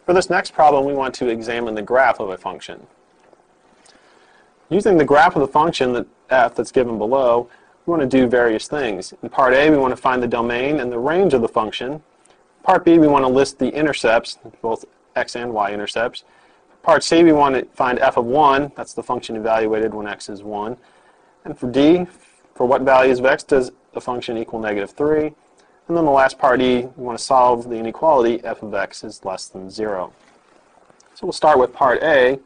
For this next problem, we want to examine the graph of a function. Using the graph of the function that f that's given below, we want to do various things. In part A, we want to find the domain and the range of the function. Part B, we want to list the intercepts, both x and y intercepts. Part C, we want to find f of 1, that's the function evaluated when x is 1. And for D, for what values of x does the function equal -3? And then the last part E, we want to solve the inequality f of x is less than 0. So we'll start with part A.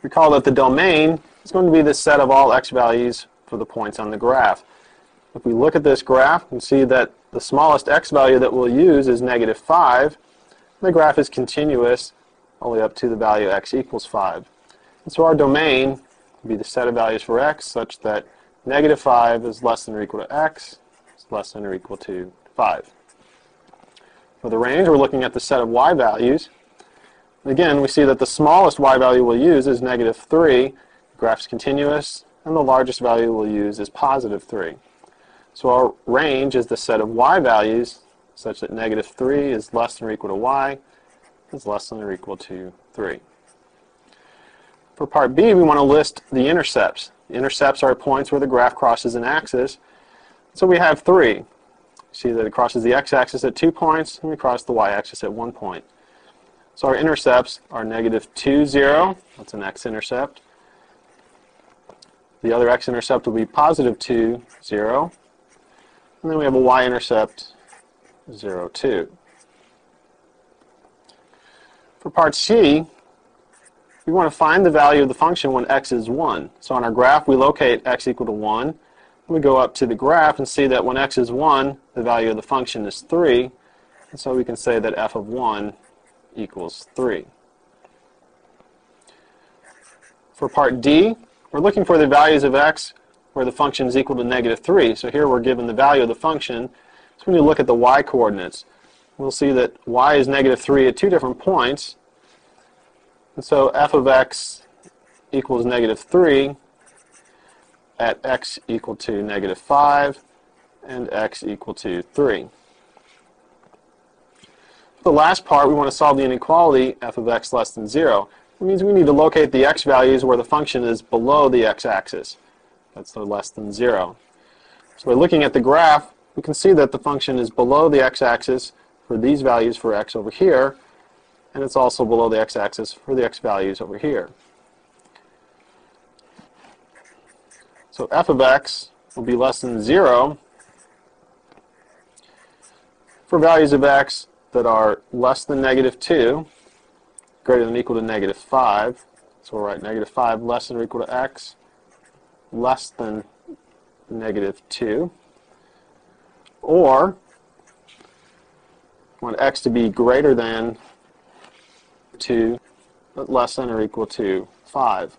Recall that the domain is going to be the set of all x values for the points on the graph. If we look at this graph, we can see that the smallest x value that we'll use is -5. The graph is continuous all the way up to the value x equals 5. And so our domain will be the set of values for x such that -5 is less than or equal to x, is less than or equal to 5. For the range, we're looking at the set of y values. Again, we see that the smallest y value we'll use is -3. The graph's continuous, and the largest value we'll use is +3. So our range is the set of y values such that -3 is less than or equal to y, is less than or equal to 3. For part B, we want to list the intercepts. The intercepts are points where the graph crosses an axis. So we have 3. See that it crosses the x-axis at 2 points, and we cross the y-axis at 1 point. So our intercepts are -2, 0. That's an x-intercept. The other x-intercept will be +2, 0. And then we have a y-intercept, 0, 2. For part C, we want to find the value of the function when x is 1. So on our graph, we locate x equal to 1. We go up to the graph and see that when x is 1, the value of the function is 3. And so we can say that f of 1 equals 3. For part D, we're looking for the values of x where the function is equal to -3. So here we're given the value of the function. So when you look at the y coordinates, we'll see that y is -3 at 2 different points. And so f of x equals -3 at x equal to -5 and x equal to 3. For the last part, we want to solve the inequality f of x less than 0. It means we need to locate the x values where the function is below the x-axis. That's the less than 0. So by looking at the graph, we can see that the function is below the x-axis for these values for x over here, and it's also below the x-axis for the x values over here. So f of x will be less than 0 for values of x that are less than -2, greater than or equal to -5. So we'll write -5 less than or equal to x, less than -2. Or we want x to be greater than 2, but less than or equal to 5.